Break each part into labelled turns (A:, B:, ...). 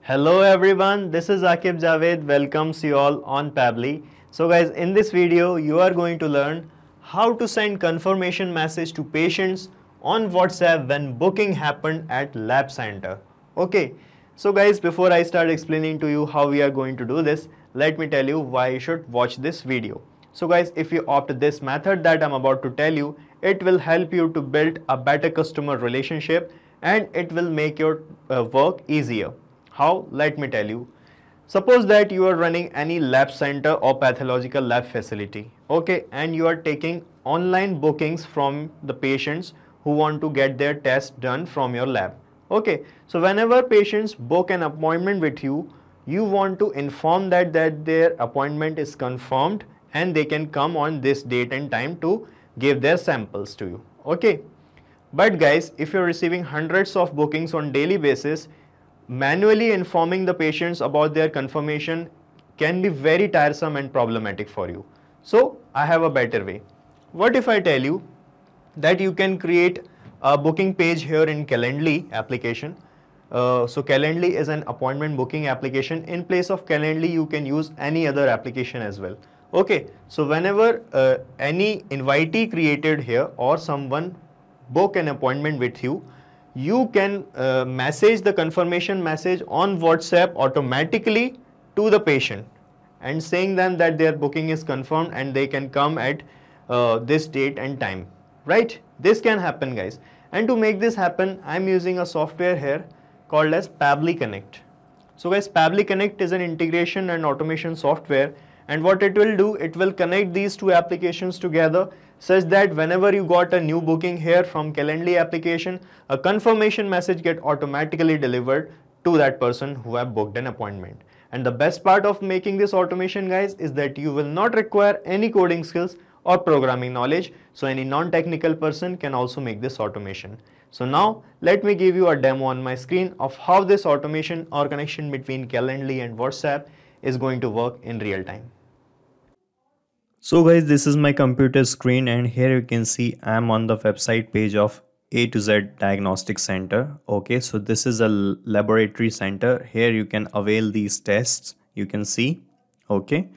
A: Hello everyone, this is Akib Javed, welcomes you all on Pabbly. So guys, in this video you are going to learn how to send confirmation message to patients on WhatsApp when booking happened at lab center. Okay, so guys, before I start explaining to you how we are going to do this, let me tell you why you should watch this video. So guys, if you opt this method that I'm about to tell you, it will help you to build a better customer relationship and it will make your work easier. How? Let me tell you. Suppose that you are running any lab center or pathological lab facility, okay, and you are taking online bookings from the patients who want to get their test done from your lab. Okay, so whenever patients book an appointment with you, you want to inform that their appointment is confirmed and they can come on this date and time to give their samples to you. Okay, but guys, if you're receiving hundreds of bookings on daily basis, manually informing the patients about their confirmation can be very tiresome and problematic for you. So I have a better way. What if I tell you that you can create a booking page here in Calendly application? So Calendly is an appointment booking application. In place of Calendly, you can use any other application as well. Okay, so whenever any invitee created here or someone book an appointment with you, you can message the confirmation message on WhatsApp automatically to the patient and saying them that their booking is confirmed and they can come at this date and time, right? This can happen, guys. And to make this happen, I'm using a software here called as Pabbly Connect. So guys, Pabbly Connect is an integration and automation software, and what it will do, it will connect these two applications together such that whenever you got a new booking here from Calendly application, a confirmation message get automatically delivered to that person who have booked an appointment. And the best part of making this automation, guys, is that you will not require any coding skills or programming knowledge, so any non-technical person can also make this automation. So now let me give you a demo on my screen of how this automation or connection between Calendly and WhatsApp is going to work in real time. So guys, this is my computer screen and here you can see I'm on the website page of A to Z Diagnostic Center. Okay, so this is a laboratory center. Here you can avail these tests, you can see. Okay,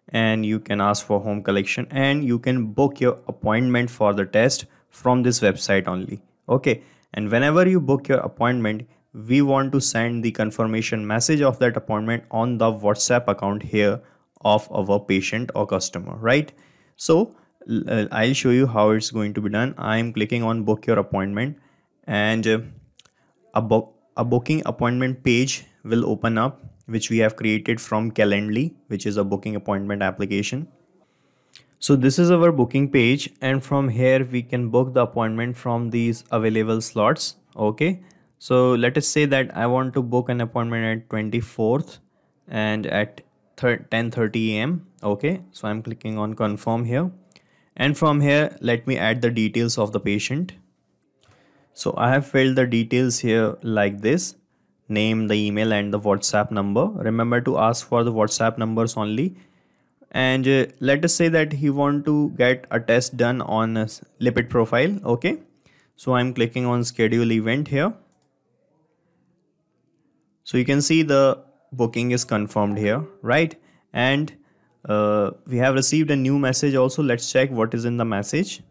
A: and you can ask for home collection and you can book your appointment for the test from this website only. Okay, and whenever you book your appointment, we want to send the confirmation message of that appointment on the WhatsApp account here of our patient or customer, right? So I'll show you how it's going to be done. I'm clicking on book your appointment and a booking appointment page will open up, which we have created from Calendly, which is a booking appointment application. So this is our booking page, and from here we can book the appointment from these available slots. Okay, so let us say that I want to book an appointment at 24th and at 10:30 a.m. Okay, so I'm clicking on confirm here, and from here let me add the details of the patient. So I have filled the details here like this: name, the email and the WhatsApp number. Remember to ask for the WhatsApp numbers only. And let us say that he want to get a test done on a lipid profile. Okay, so I'm clicking on schedule event here. So you can see the booking is confirmed here, right? And we have received a new message also. Let's check what is in the message.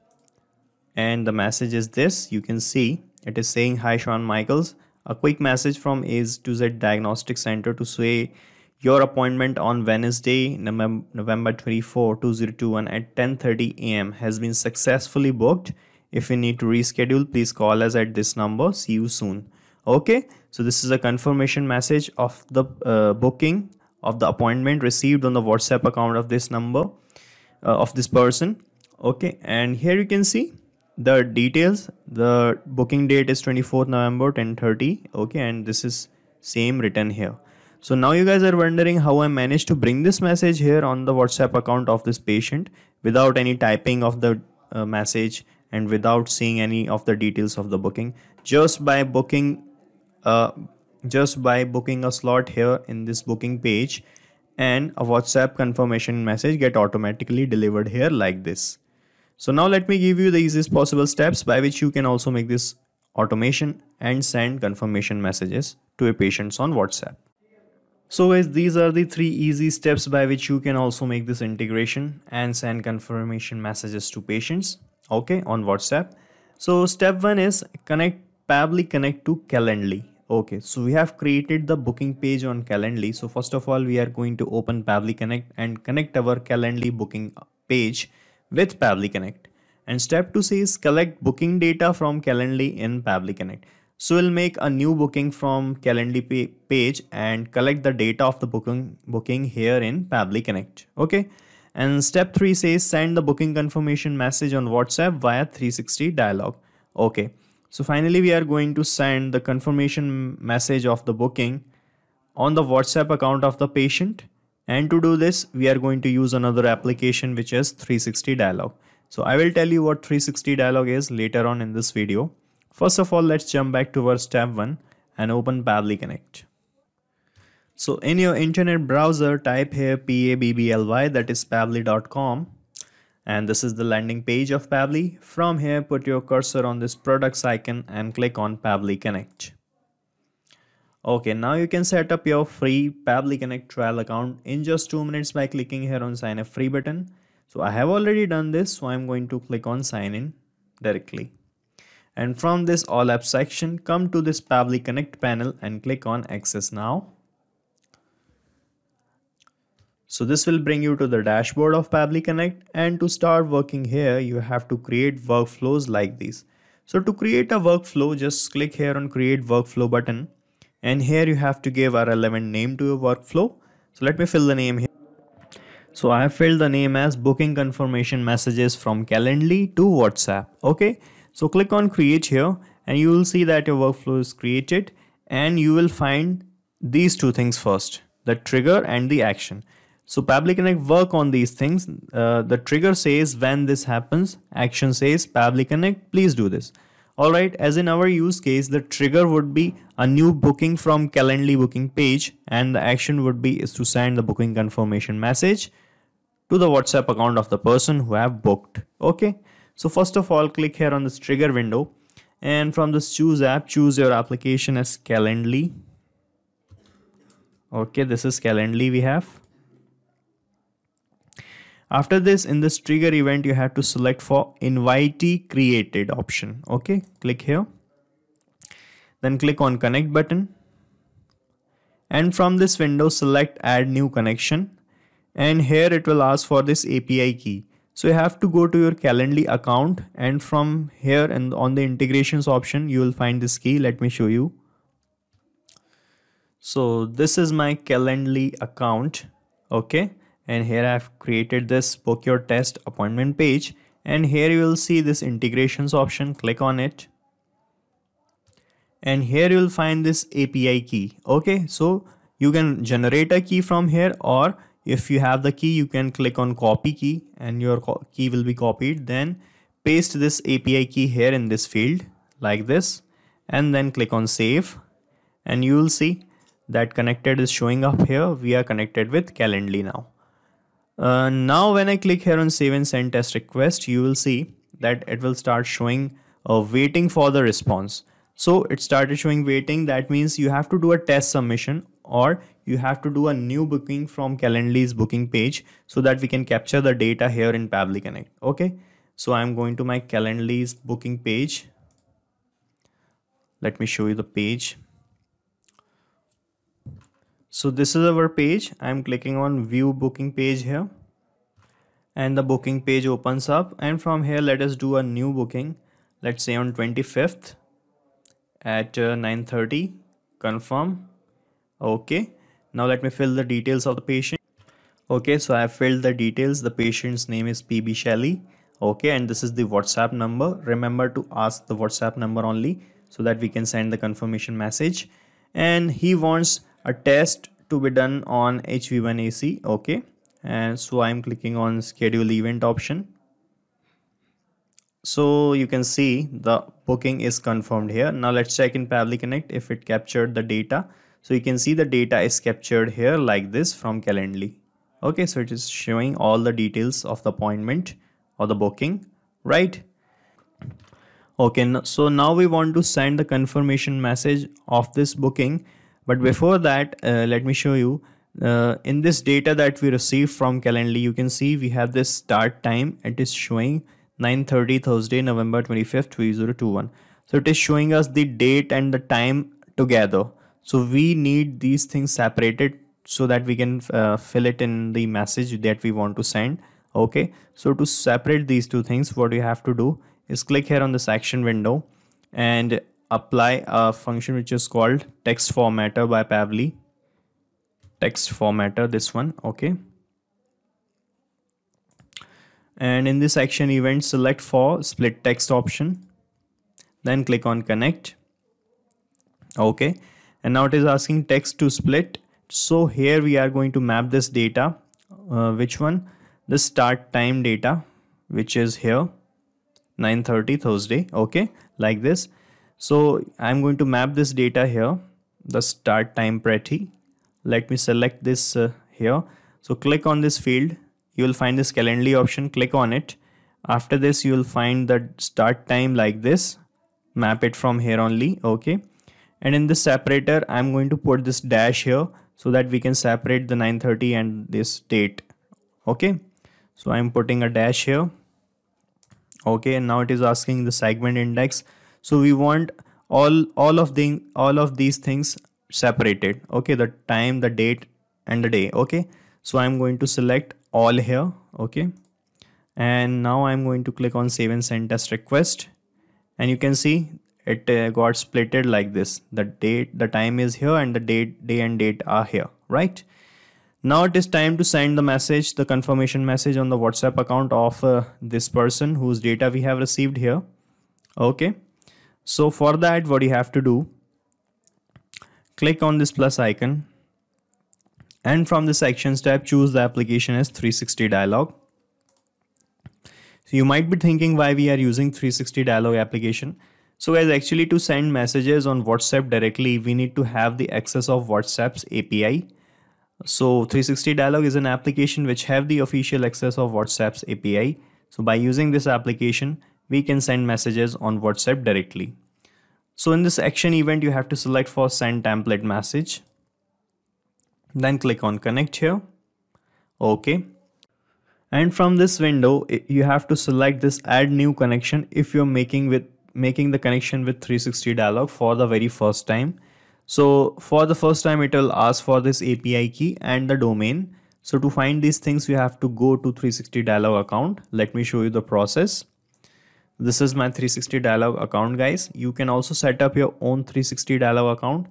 A: And the message is this. You can see it is saying, hi Shawn Michaels, a quick message from A to Z Diagnostic Center to say your appointment on Wednesday, November 24, 2021 at 10:30 a.m. has been successfully booked. If you need to reschedule, please call us at this number. See you soon. Okay, so this is a confirmation message of the booking of the appointment received on the WhatsApp account of this number of this person. Okay, and here you can see the details. The booking date is 24th November 10:30. Okay, and this is same written here. So now you guys are wondering how I managed to bring this message here on the WhatsApp account of this patient without any typing of the message and without seeing any of the details of the booking, just by booking a slot here in this booking page, and a WhatsApp confirmation message get automatically delivered here like this. So now let me give you the easiest possible steps by which you can also make this automation and send confirmation messages to your patients on WhatsApp. So guys, these are the 3 easy steps by which you can also make this integration and send confirmation messages to patients, okay, on WhatsApp. So step 1 is connect Pabbly connect to Calendly. Okay, so we have created the booking page on Calendly. So first of all, we are going to open Pabbly Connect and connect our Calendly booking page with Pabbly Connect. And step 2 says collect booking data from Calendly in Pabbly Connect. So we'll make a new booking from Calendly page and collect the data of the booking here in Pabbly Connect. Okay. And step 3 says send the booking confirmation message on WhatsApp via 360 dialog. Okay. So finally we are going to send the confirmation message of the booking on the WhatsApp account of the patient. And to do this, we are going to use another application which is 360 dialog. So I will tell you what 360 dialog is later on in this video. First of all, let's jump back to our step 1 and open Pabbly Connect. So in your internet browser, type here Pabbly, that is pabbly.com. And this is the landing page of Pabbly. From here, put your cursor on this products icon and click on Pabbly Connect. Okay, now you can set up your free Pabbly Connect trial account in just 2 minutes by clicking here on sign up free button. So I have already done this, so I'm going to click on sign in directly. And from this all apps section, come to this Pabbly Connect panel and click on access now. So this will bring you to the dashboard of Pabbly Connect, and to start working here, you have to create workflows like these. So to create a workflow, just click here on create workflow button, and here you have to give a relevant name to your workflow. So let me fill the name here. So I have filled the name as booking confirmation messages from Calendly to WhatsApp. Okay. So click on create here and you will see that your workflow is created, and you will find these 2 things first, the trigger and the action. So Pabbly Connect work on these things. The trigger says when this happens, action says Pabbly Connect, please do this. Alright, as in our use case, the trigger would be a new booking from Calendly booking page, and the action would be is to send the booking confirmation message to the WhatsApp account of the person who have booked. Okay. So first of all, click here on this trigger window, and from this choose app, choose your application as Calendly. Okay, this is Calendly we have. After this, in this trigger event, you have to select for invitee created option. Okay, click here. Then click on connect button. And from this window, select add new connection. And here it will ask for this API key. So you have to go to your Calendly account, and from here and on the integrations option, you will find this key. Let me show you. So this is my Calendly account. Okay. And here I have created this book your test appointment page, and here you will see this integrations option. Click on it. And here you will find this API key. Okay. So you can generate a key from here, or if you have the key, you can click on copy key and your key will be copied. Then paste this API key here in this field like this, and then click on save, and you will see that connected is showing up here. We are connected with Calendly now. Now when I click here on save and send test request, you will see that it will start showing waiting for the response. So it started showing waiting. That means you have to do a test submission, or you have to do a new booking from Calendly's booking page, so that we can capture the data here in Pabbly Connect. Okay. So I'm going to my Calendly's booking page. Let me show you the page. So this is our page. I'm clicking on view booking page here, and the booking page opens up, and from here let us do a new booking. Let's say on 25th at 9:30, confirm. Okay. Now let me fill the details of the patient. Okay, so I have filled the details. The patient's name is PB Shelley. Okay, and this is the WhatsApp number. Remember to ask the WhatsApp number only, so that we can send the confirmation message. And he wants a test to be done on HV1AC. Okay, and so I'm clicking on schedule event option. So you can see the booking is confirmed here. Now let's check in Pabbly Connect if it captured the data. So you can see the data is captured here like this from Calendly. Okay, so it is showing all the details of the appointment or the booking, right? Okay, so now we want to send the confirmation message of this booking But before that, let me show you. In this data that we received from Calendly, you can see we have this start time. It is showing 9:30 Thursday, November 25th, 2021. So it is showing us the date and the time together. So we need these things separated so that we can fill it in the message that we want to send. Okay, so to separate these two things, what you have to do is click here on the section window and apply a function which is called text formatter by Pabbly. Text formatter, this one. Okay, and in this action event, select for split text option, then click on connect. Okay, and now it is asking text to split. So here we are going to map this data. Which one? The start time data, which is here 9:30 Thursday. Okay, like this. So I'm going to map this data here, the start time pretty. Let me select this here. So click on this field. You will find this Calendly option. Click on it. After this, you will find the start time like this. Map it from here only. Okay. And in this separator, I'm going to put this dash here so that we can separate the 9:30 and this date. Okay. So I'm putting a dash here. Okay. And now it is asking the segment index. So we want all of these things separated. Okay, the time, the date, and the day. Okay, so I'm going to select all here. Okay, and now I'm going to click on save and send test request, and you can see it got splitted like this. The date, the time is here, and the day and date are here. Right. Now it is time to send the message, the confirmation message on the WhatsApp account of this person whose data we have received here. Okay, so for that, what you have to do, click on this plus icon, and from this actions tab, choose the application as 360 dialog. So you might be thinking why we are using 360 dialog application. So guys, actually to send messages on WhatsApp directly, we need to have the access of WhatsApp's API. So 360 dialog is an application which have the official access of WhatsApp's API. So by using this application, we can send messages on WhatsApp directly. So in this action event, you have to select for send template message. Then click on connect here. Okay. And from this window, you have to select this add new connection if you're making the connection with 360 dialog for the very first time. So for the first time, it will ask for this API key and the domain. So to find these things, you have to go to 360 dialog account. Let me show you the process. This is my 360 dialog account, guys. You can also set up your own 360 dialog account.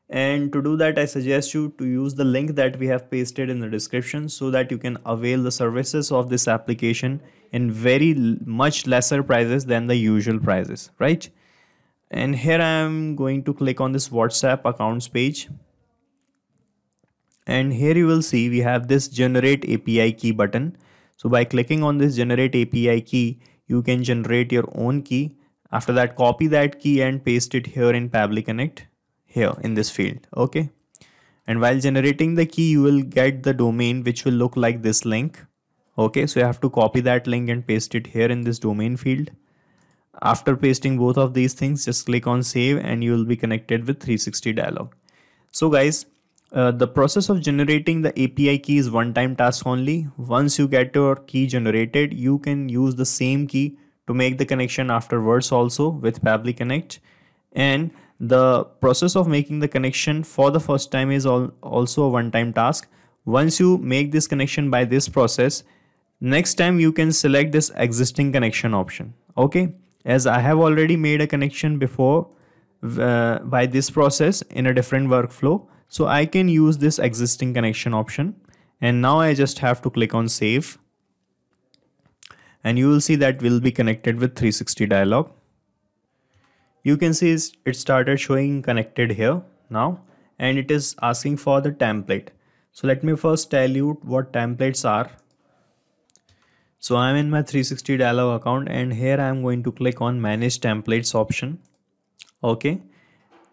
A: And to do that, I suggest you to use the link that we have pasted in the description so that you can avail the services of this application in very much lesser prices than the usual prices, right? And here I am going to click on this WhatsApp accounts page. And here you will see we have this generate API key button. So by clicking on this generate API key, you can generate your own key. After that, copy that key and paste it here in Pabbly Connect here in this field. Okay. And while generating the key, you will get the domain which will look like this link. Okay. So you have to copy that link and paste it here in this domain field. After pasting both of these things, just click on save and you will be connected with 360 dialog. So guys, the process of generating the API key is one-time task only. Once you get your key generated, you can use the same key to make the connection afterwards also with Pabbly Connect. And the process of making the connection for the first time is also a one-time task. Once you make this connection by this process, next time you can select this existing connection option. Okay, as I have already made a connection before by this process in a different workflow, so I can use this existing connection option. And now I just have to click on save. And you will see that will be connected with 360 dialog. You can see it started showing connected here now, and it is asking for the template. So let me first tell you what templates are. So I'm in my 360 dialog account, and here I'm going to click on manage templates option. Okay.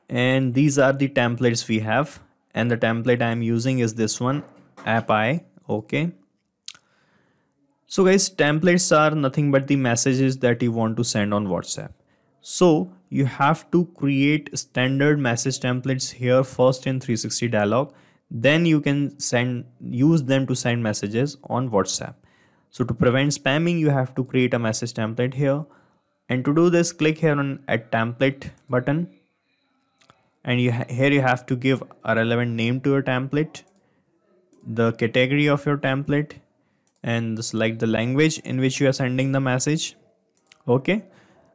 A: And these are the templates we have, and the template I'm using is this one, AppI. Okay. So guys, templates are nothing but the messages that you want to send on WhatsApp. So you have to create standard message templates here first in 360 dialog. Then you can use them to send messages on WhatsApp. So to prevent spamming, you have to create a message template here. And to do this, click here on Add Template button. And here you have to give a relevant name to your template, the category of your template, and select the language in which you are sending the message. Okay,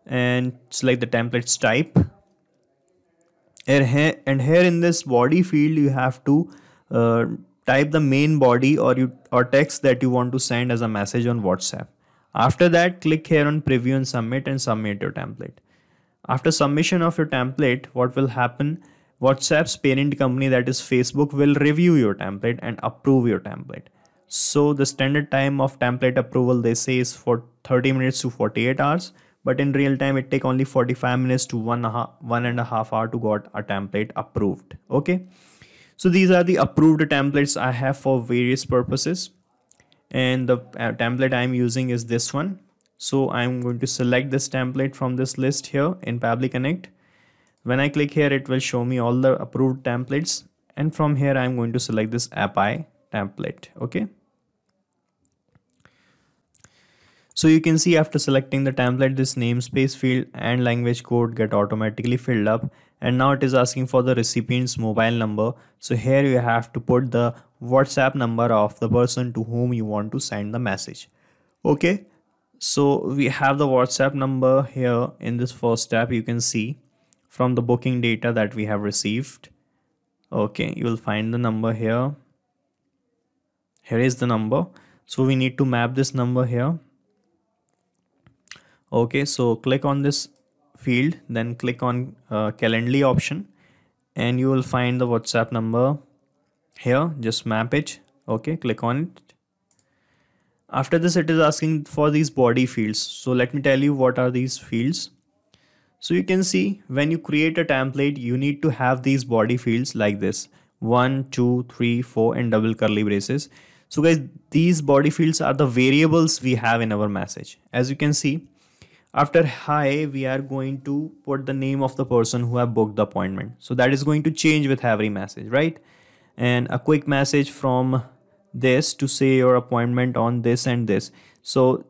A: and select the template's type. And here in this body field, you have to type the main body or text that you want to send as a message on WhatsApp. After that, click here on Preview and submit your template. After submission of your template, what will happen? WhatsApp's parent company, that is Facebook, will review your template and approve your template. So the standard time of template approval, they say, is for 30 minutes to 48 hours. But in real time, it take only 45 minutes to one and a half hour to got a template approved. Okay. So these are the approved templates I have for various purposes. And the template I'm using is this one. So I'm going to select this template from this list here in Pabbly Connect. When I click here, it will show me all the approved templates. And from here, I'm going to select this AppI template. Okay. So you can see after selecting the template, this namespace field and language code get automatically filled up. And now it is asking for the recipient's mobile number. So here you have to put the WhatsApp number of the person to whom you want to send the message. Okay. So we have the WhatsApp number here in this first step. You can see from the booking data that we have received. Okay. You will find the number here. Here is the number. So we need to map this number here. Okay, so click on this field, then click on Calendly option, and you will find the WhatsApp number here. Just map it. Okay, click on it. After this, it is asking for these body fields. So let me tell you what are these fields. So you can see when you create a template, you need to have these body fields like this: 1, 2, 3, 4 and double curly braces. So guys, these body fields are the variables we have in our message. As you can see, after hi, we are going to put the name of the person who have booked the appointment. So that is going to change with every message, right? And a quick message from this to say your appointment on this and this. So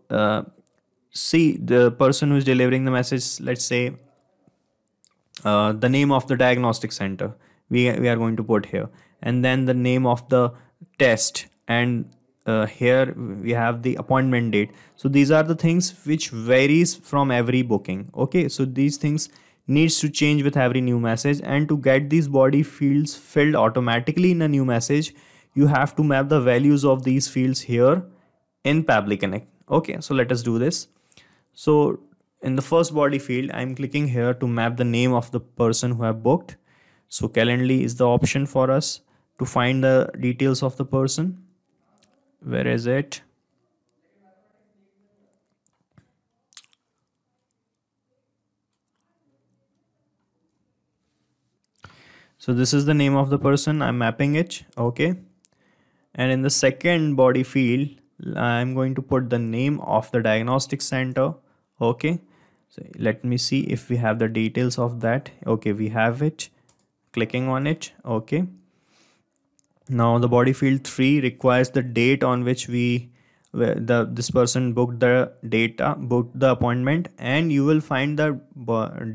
A: see the person who is delivering the message, let's say the name of the diagnostic center we are going to put here, and then the name of the test, and here we have the appointment date. So these are the things which varies from every booking. Okay, so these things needs to change with every new message, and to get these body fields filled automatically in a new message, you have to map the values of these fields here in Pabbly Connect. Okay, so let us do this. So in the first body field, I'm clicking here to map the name of the person who have booked. So Calendly is the option for us to find the details of the person. Where is it? So this is the name of the person. I'm mapping it. Okay. And in the second body field, I'm going to put the name of the diagnostic center. Okay. So let me see if we have the details of that. Okay, we have it. Clicking on it. Okay. Now the body field 3 requires the date on which this person booked the appointment, and you will find the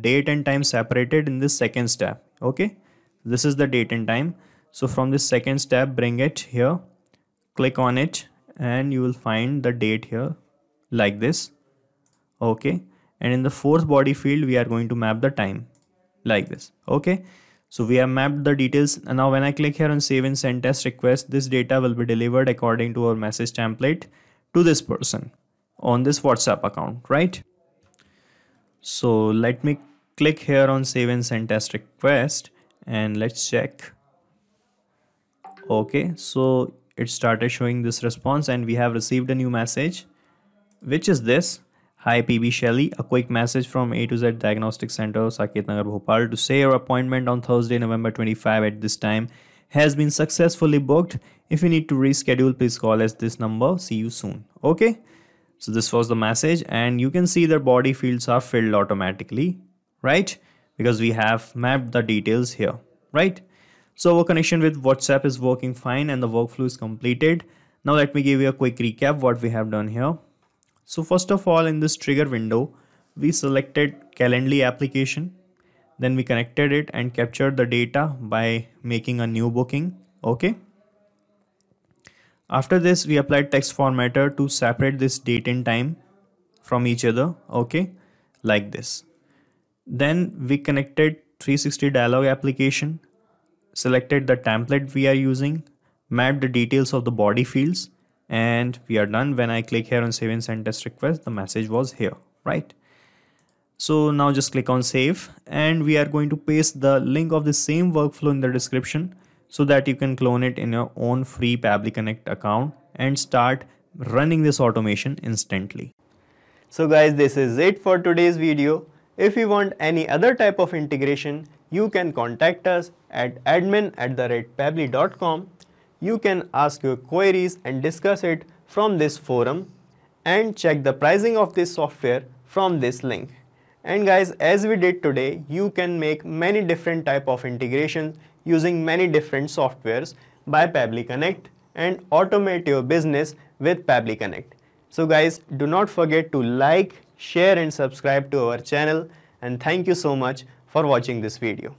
A: date and time separated in this second step. Okay, this is the date and time. So from this second step, bring it here, click on it, and you will find the date here like this. Okay, and in the fourth body field, we are going to map the time like this. Okay. So we have mapped the details, and now when I click here on save and send test request, this data will be delivered according to our message template to this person on this WhatsApp account, right? So let me click here on save and send test request, and let's check. Okay, so it started showing this response, and we have received a new message, which is this. Hi PB Shelley, a quick message from A to Z Diagnostic Center, Saket Nagar, Bhopal, to say your appointment on Thursday, November 25 at this time has been successfully booked. If you need to reschedule, please call us this number. See you soon. Okay. So this was the message, and you can see the body fields are filled automatically, right? Because we have mapped the details here, right? So our connection with WhatsApp is working fine and the workflow is completed. Now let me give you a quick recap what we have done here. So first of all, in this trigger window, we selected Calendly application. Then we connected it and captured the data by making a new booking. Okay. After this, we applied text formatter to separate this date and time from each other. Okay. Like this. Then we connected 360 dialog application, selected the template we are using, mapped the details of the body fields, and we are done. When I click here on save and send test request, the message was here, right? So now just click on save, and we are going to paste the link of the same workflow in the description so that you can clone it in your own free Pabbly Connect account and start running this automation instantly. So guys, this is it for today's video. If you want any other type of integration, you can contact us at admin@pabbly.com. You can ask your queries and discuss it from this forum and check the pricing of this software from this link. And guys, as we did today, you can make many different type of integrations using many different softwares by Pabbly Connect and automate your business with Pabbly Connect. So guys, do not forget to like, share and subscribe to our channel, and thank you so much for watching this video.